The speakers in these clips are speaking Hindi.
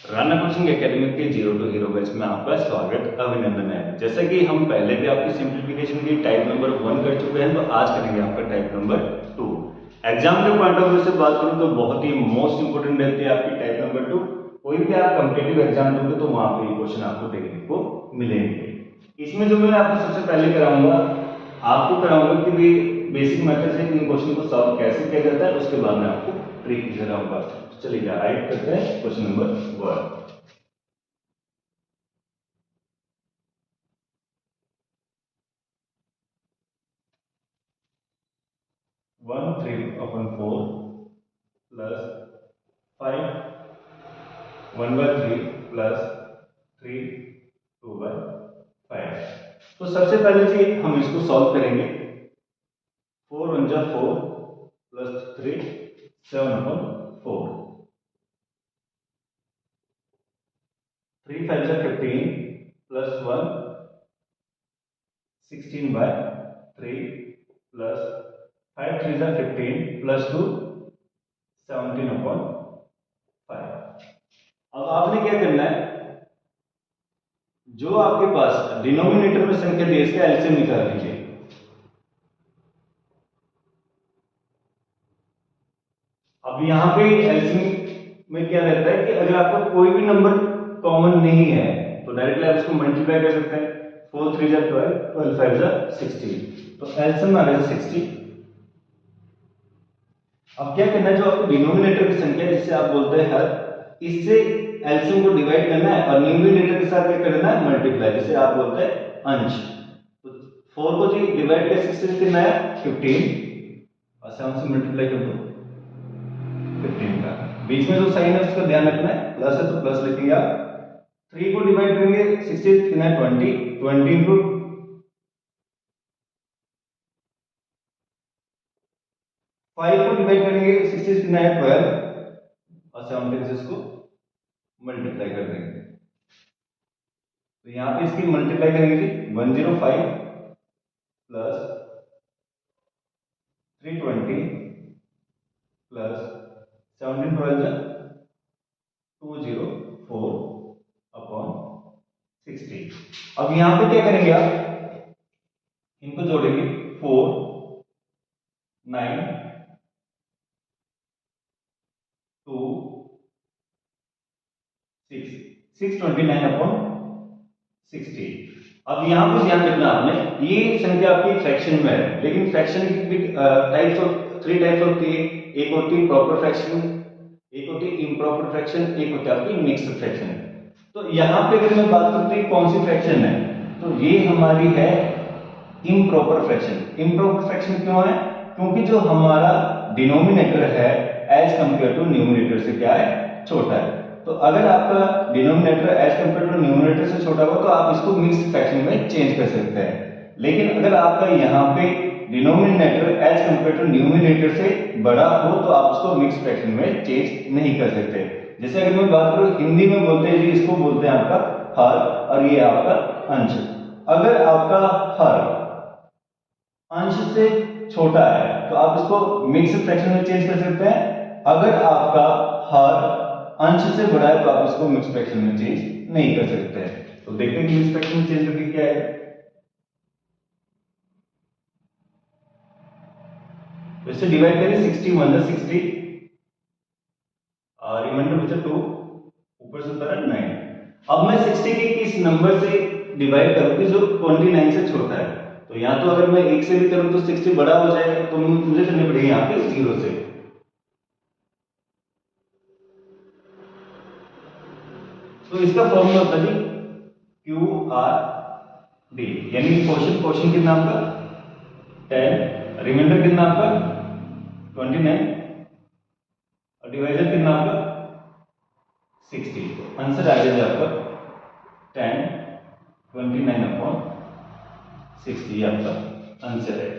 राणा कोचिंग एकेडमी के जीरो टू हीरो बैच में आपका स्वागत अभिनंदन है। जैसा कि हम पहले भी आपकी सिंप्लीफिकेशन की टाइप नंबर 1 कर चुके हैं, तो आज करेंगे आपका टाइप नंबर 2। एग्जाम के पॉइंट ऑफ व्यू से बात करूं तो बहुत ही मोस्ट इंपोर्टेंट रहती है आपकी टाइप नंबर 2। कोई भी आप कॉम्पिटिटिव एग्जाम दोगे तो वहां पे ये क्वेश्चन आपको देखने को मिलेंगे। इसमें जो मैं आपको सबसे पहले कराऊंगा, आपको कराऊंगा कि भी बेसिक मेथड से इन क्वेश्चन को सॉल्व कैसे किया जाता है, उसके बाद मैं आपको ट्रिक कराऊंगा। चलिए राइट करते हैं क्वेश्चन नंबर 1। 1/3/4 plus 5 1/3 plus 3 2/5। तो सबसे पहले जी हम इसको सॉल्व करेंगे। 4 1 4 प्लस 3 7/4, 3 5 15 प्लस 1 16/3 प्लस 5 3 15 प्लस 2 17/5। अब आपने क्या करना है, जो आपके पास डिनोमिनेटर में संख्या दी है इसका एलसीएम निकाल लीजिए। अब यहां पे एलसीएम में क्या रहता है कि अगर आपका कोई भी नंबर कॉमन नहीं है तो डायरेक्टली आप इसको मल्टीप्लाई कर सकते हैं। 4 3 12 12 5 16, तो एलसीएम आ गया 60। अब क्या करना है, जो आपको डिनोमिनेटर की संख्या है जिसे आप बोलते हैं हर, इससे एलसीएम को डिवाइड करना है और न्यूमरेटर के साथ क्या करना है, मल्टीप्लाई, जिसे आप बोलते हैं अंश। तो 4 को जी डिवाइड कर 60 से कितना है 15 और 7 से मल्टीप्लाई कर दो 15 का। बीच में जो साइन है उसका ध्यान रखना है, प्लस है तो प्लस लिखेंगे आप। 3 को डिवाइड करेंगे 60 से कितना है 20 20 इंटू 5 को डिवाइड करेंगे 60 से कितना है 12 और 17 से इसको मल्टीप्लाई कर देंगे। तो यहां पे इसकी मल्टीप्लाई करेंगे जी 105 प्लस 320 प्लस 17 12 204 अपॉन 60। अब यहां पे क्या करेंगे आप, इनको जोड़ेंगे 4 9 2 6 629 अपॉन 60। अब यहां पे ध्यान रखना आपने, ये संख्या आपकी फ्रैक्शन में है, लेकिन फ्रैक्शन की टाइप्स ऑफ 3 टाइप्स होती है। एक होती है प्रॉपर फ्रैक्शन, एक होती है इम्प्रॉपर फ्रैक्शन, एक होती है आपकी मिक्स्ड फ्रैक्शन। तो यहां पे अगर मैं बात करती हूँ कौन सी फ्रैक्शन है, तो ये हमारी है इम्प्रॉपर फ्रैक्शन। इम्प्रॉपर फ्रैक्शन क्यों है, क्योंकि जो हमारा डिनोमिनेटर है एज कंपेयर टू न्यूमरेटर से क्या है, छोटा है। तो अगर आपका denominator as compare to numerator से छोटा हो तो आप इसको मिक्स्ड फ्रैक्शन में चेंज कर सकते हैं। लेकिन अगर आपका यहाँ पे denominator as compare to numerator से बड़ा हो तो आप उसको मिक्स्ड फ्रैक्शन में चेंज नहीं कर सकते। जैसे अगर मैं बात करूं हिंदी में बोलते हैं जी, इसको बोलते हैं आपका हर और ये आपका अंश। अगर आपका हर अंश से छोटा है तो आप इसको मिक्स्ड फ्रैक्शन में चेंज कर सकते हैं। अगर आपका हर अंश से बड़ा है तो आप इसको मिक्स्ड फ्रैक्शन में चेंज नहीं कर सकते हैं। तो देखते हैं कि मिक्स्ड फ्रैक्शन में चेंज करके क्या है। तो इसे डिवाइड करें 60 1 60 और रिमाइंडर बचा 2, ऊपर से उतारा 9। अब मैं 60 के किस नंबर से डिवाइड करूंगी जो 29 से छोटा है, तो यहां तो अगर मैं 1 से भी करूं तो 60 बड़ा हो जाएगा, तो मुझे करनी पड़ेगी यहां पे 0 से। तो इसका फॉर्मूला होता है जी QRD, यानी क्वेश्चन क्वेश्चन कितना आपका 10, रिमाइंडर कितना आपका 29 और डिवाइजर कितना आपका 60। तो आंसर आ जाएगा आपका 10 29 अपॉन 60 आपका आंसर है।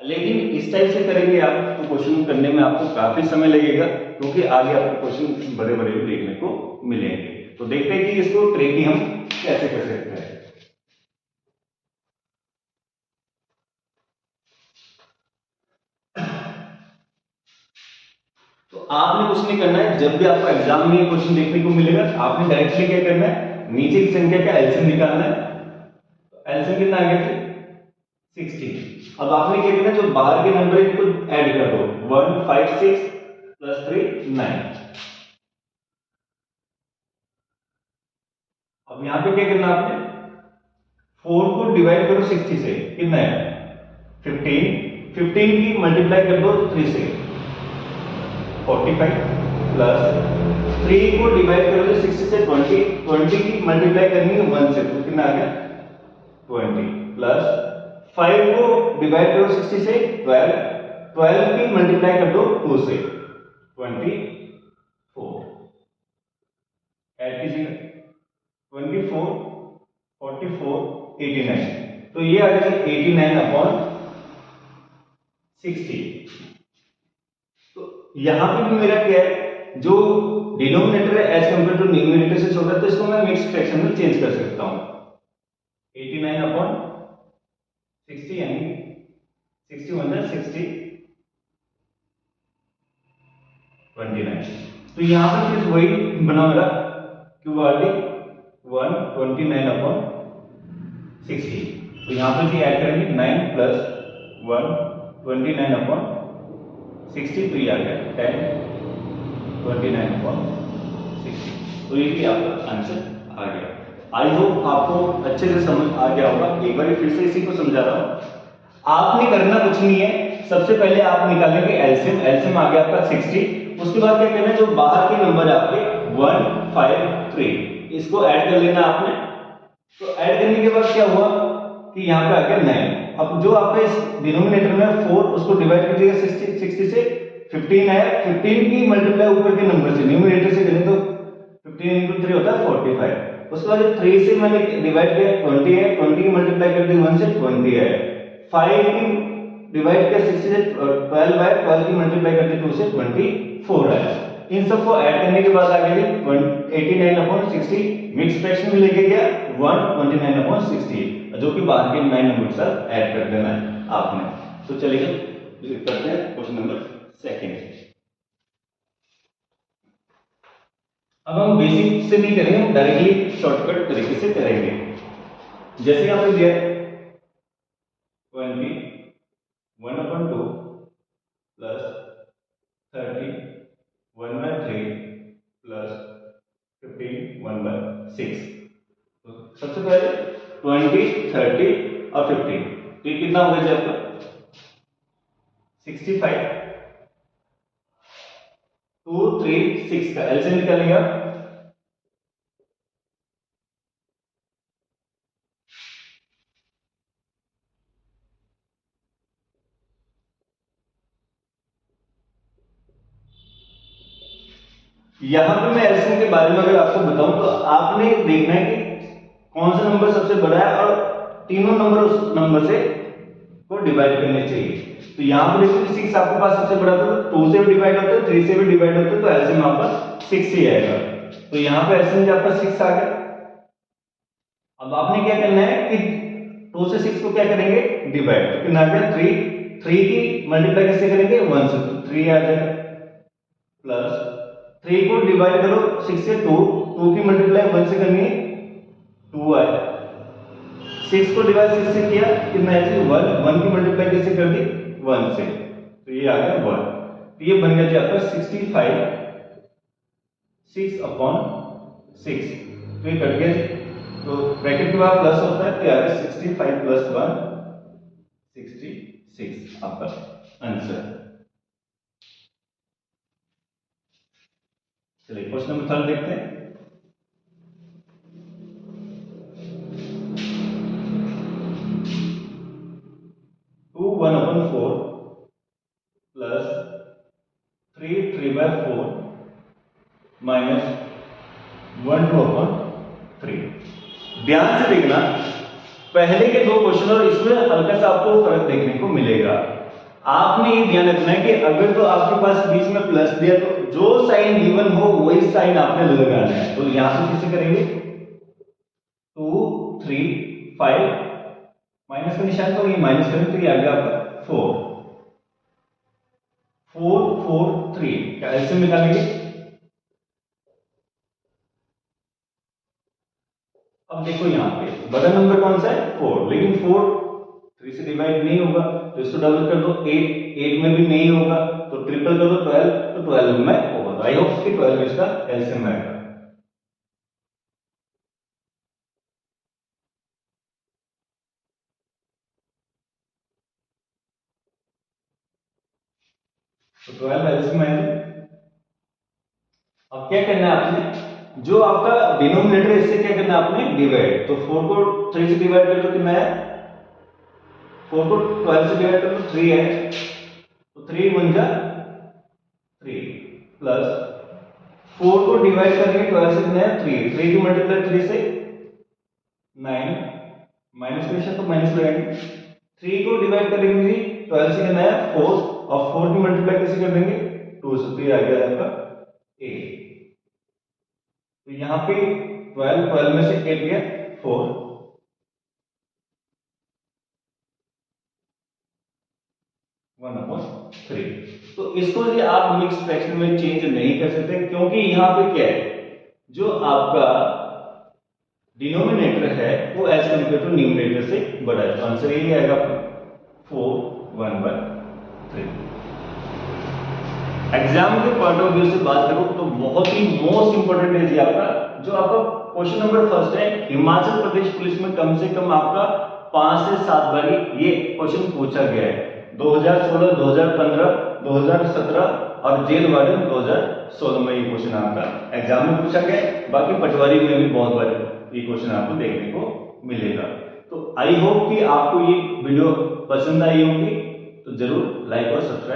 लेकिन इस टाइप से करेंगे आप तो क्वेश्चन करने में आपको काफी समय लगेगा, क्योंकि आगे आपको क्वेश्चन बड़े बड़े भी देखने को मिलेंगे। तो देखते हैं कि इसको ट्रिकी हम कैसे कर सकते हैं। तो आपने कुछ नहीं करना है, जब भी आपको एग्जाम में ये क्वेश्चन देखने को मिलेगा आपने डायरेक्टली क्या करना है, नीचे की संख्या का एलसीएम निकालना है। एलसीएम कितना आ गया, 16। अब आपने क्या करना है, जो बाहर के नंबर है इनको ऐड कर दो, 1 5 6 प्लस 3 9। अब यहां पे क्या करना आपने, 4 को डिवाइड करो 60 से, कितना है 15। 15 की मल्टीप्लाई कर दो 3 से, 45 प्लस 3 को डिवाइड करोगे 60 से 20, 20 की मल्टीप्लाई करनी है 1 से, तो कितना आ गया 20 प्लस 5 को डिवाइड करो 60 से 12, 12 की मल्टीप्लाई कर दो 2 से, 24 ऐड कीजिएगा, 24 44 89, तो ये आ जाएगा 89 अपॉन 60। तो यहां पे भी मेरा क्या है, जो डिनोमिनेटर है एज कंपेयर टू न्यूमरेटर से छोटा है, तो इसको मैं मिक्स्ड फ्रैक्शन में चेंज कर सकता हूं। 89 अपॉन 60 यानी 61 है 60 29। तो यहां पर फिर वही बना मेरा क्यू आर डी 129 अपॉन 60। तो यहां पर भी ऐड करेंगे 9 प्लस 129 अपॉन 60, तो ये आ गया 10 29 अपॉन 60। तो ये भी आपका आंसर आ गया। आई होप आपको अच्छे से समझ आ गया होगा। एक बार फिर से इसी को समझा रहा हूं। आपने करना कुछ नहीं है, सबसे पहले आप निकालेंगे एलसीएम। एलसीएम आ गया आपका 60। उसके बाद क्या करना है, जो बाहर के नंबर है आपके 1 5 3, इसको ऐड कर लेना आपने। तो ऐड करने के बाद क्या हुआ कि यहाँ पे आ गया 9। अब जो आपका इस डिनोमिनेटर में 4, उसको डिवाइड कीजिएगा 60 से, 15 है, 15 की मल्टीप्लाई ऊपर के नंबर से, न्यूमरेटर से करें तो 15 into 3 होता है 45। उसके बाद 3 से मैंने डिवाइड किया 20 है, 20 की मल्टीप्लाई कर दी 1 से 20 है, 5 की डिवाइड किया 60 से 12 है, 12 की मल्टीप्लाई कर दी 2 से 24 है। इन सबको ऐड करने के बाद आ गया 89 अपॉन 60, मिक्स फ्रैक्शन में लेके गया 129 अपॉन 60, जो कि बाहर के 9 नंबर के साथ ऐड कर देना है आपने। तो चलिए करते हैं क्वेश्चन नंबर सेकंड। अब हम बेसिक से नहीं करेंगे, हम डायरेक्टली शॉर्टकट तरीके से करेंगे। जैसे यहां पे दिया है 20 1/2 प्लस 30 1/3 प्लस 15 1/6। तो सबसे पहले 20 30 और 15, तो ये कितना हो गया जी आपका 65। 2 3 6 का एलसीएम निकालेंगे आप। यहां पे मैं एलसीएम के बारे में अगर आपको बताऊं तो आपने देखना है कि कौन सा नंबर सबसे बड़ा है और तीनों नंबर उस नंबर से को डिवाइड करने चाहिए। तो यहां पर देखो 6 आपके पास सबसे बड़ा, तो 2 से भी डिवाइड होता है, 3 से भी डिवाइड होता है, तो एलसीएम आपका 6 ही आएगा। तो यहां पे एलसीएम आपका 6 आ गया। अब आपने क्या करना है कि 2 से 6 को क्या करेंगे डिवाइड, तो कितना आ गया 3, 3 की मल्टीप्लाई कैसे करेंगे 1 से, तो 3 आ जाएगा प्लस 3 को डिवाइड करो 6 से 2, 2 की मल्टीप्लाई 1 से करनी है 2 आए, 6 को डिवाइड 6 से किया कितना है 1, 1 की मल्टीप्लाई कैसे कर दी 1 से, तो ये आ गया 1। तो ये बन गया जी आपका 65 6 अपॉन 6, तो ये कट गया। तो ब्रैकेट के बाद प्लस होता है, तो आ गया 65 प्लस 1 66 आपका आंसर। चलिए क्वेश्चन नंबर 3 देखते हैं। Two 1/4 plus 3 3/4 minus 1 2/3। ध्यान से देखना, पहले के 2 क्वेश्चन और इसमें हल्का सा आपको फर्क देखने को मिलेगा। आपने ये ध्यान रखना है कि अगर तो आपके पास बीच में प्लस दिया तो जो साइन गिवन हो वही साइन आपने लगाना है। तो यहां से कैसे करेंगे 2 3 5 माइनस का निशान, तो ये माइनस करें तो ये आ गया आपका 4 4 4 3 का एलसीएम निकालेंगे। अब देखो यहाँ पे बड़ा नंबर कौन सा है 4, लेकिन 4 3 से डिवाइड नहीं होगा, तो इसको डबल कर दो 8 में भी नहीं होगा, तो ट्रिपल कर दो 12, तो 12 में होगा। आई होप कि 12 इसका एलसीएम आएगा। तो 12 एलसीएम आएगा। अब क्या करना है आपने, जो आपका डिनोमिनेटर है इससे क्या करना है आपने डिवाइड, तो 4 को 3 से डिवाइड कर दो कितना है, 4 को 12 से डिवाइड कर दो 3 है, तो 3 1 जा 3 प्लस 4 को डिवाइड करेंगे 12 से कितना है 3, 3 की मल्टीप्लाई 3 से 9, माइनस में तो माइनस लगाएंगे, 3 को डिवाइड करेंगे 12 से कितना है 4, और 4 की मल्टीप्लाई कैसे कर देंगे 2 से, तो ये आ गया आपका 8। तो यहाँ पे 12 में से 8 गया 4, 1/3। तो इसको जी आप मिक्स फ्रैक्शन में चेंज नहीं कर सकते, क्योंकि यहाँ पे क्या है, जो आपका डिनोमिनेटर है वो एज कंपेयर टू न्यूमरेटर से बड़ा है, तो आंसर यही आएगा आपका 4/1/3। एग्जाम के पॉइंट ऑफ व्यू से बात करूं तो बहुत ही मोस्ट इंपोर्टेंट है जी आपका, जो आपका क्वेश्चन नंबर फर्स्ट है, हिमाचल प्रदेश पुलिस में कम से कम आपका 5 से 7 बार ये क्वेश्चन पूछा गया है। 2016, 2015, 2017 और जेल वार्डन 2016 में ये क्वेश्चन आपका एग्जाम में पूछा गया है। बाकी पटवारी में भी बहुत बार ये क्वेश्चन आपको देखने को मिलेगा। तो आई होप कि आपको ये वीडियो पसंद आई होगी, तो जरूर लाइक और सब्सक्राइब